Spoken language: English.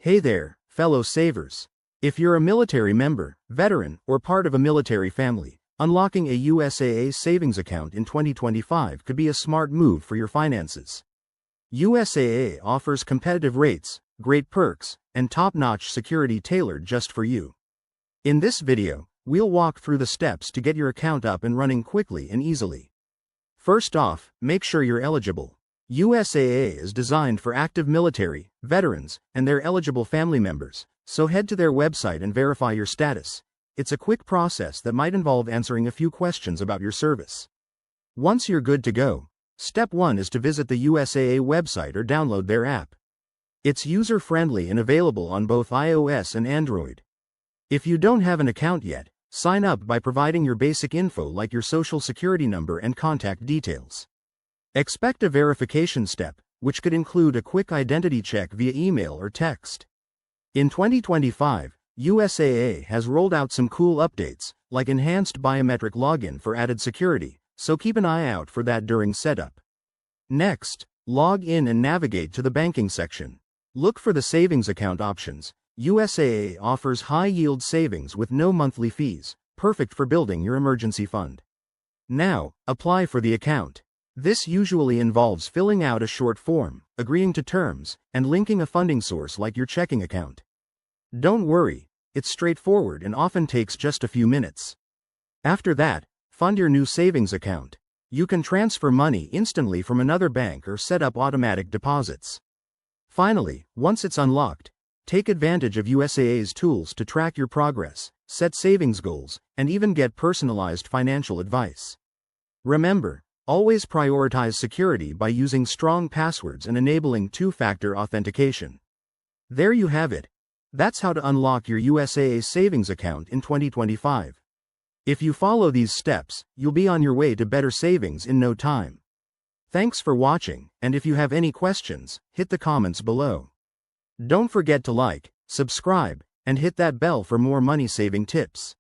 Hey there, fellow savers. If you're a military member, veteran, or part of a military family, unlocking a USAA savings account in 2025 could be a smart move for your finances. USAA offers competitive rates, great perks, and top-notch security tailored just for you. In this video, we'll walk through the steps to get your account up and running quickly and easily. First off, make sure you're eligible. USAA is designed for active military, veterans, and their eligible family members, so head to their website and verify your status. It's a quick process that might involve answering a few questions about your service. Once you're good to go, step 1 is to visit the USAA website or download their app. It's user-friendly and available on both iOS and Android. If you don't have an account yet, sign up by providing your basic info like your social security number and contact details. Expect a verification step, which could include a quick identity check via email or text. In 2025, USAA has rolled out some cool updates, like enhanced biometric login for added security, so keep an eye out for that during setup. Next, log in and navigate to the banking section. Look for the savings account options. USAA offers high-yield savings with no monthly fees, perfect for building your emergency fund. Now, apply for the account. This usually involves filling out a short form, agreeing to terms, and linking a funding source like your checking account. Don't worry, it's straightforward and often takes just a few minutes. After that, fund your new savings account. You can transfer money instantly from another bank or set up automatic deposits. Finally, once it's unlocked, take advantage of USAA's tools to track your progress, set savings goals, and even get personalized financial advice. Remember, always prioritize security by using strong passwords and enabling two-factor authentication. There you have it. That's how to unlock your USAA savings account in 2025. If you follow these steps, you'll be on your way to better savings in no time. Thanks for watching, and if you have any questions, hit the comments below. Don't forget to like, subscribe, and hit that bell for more money-saving tips.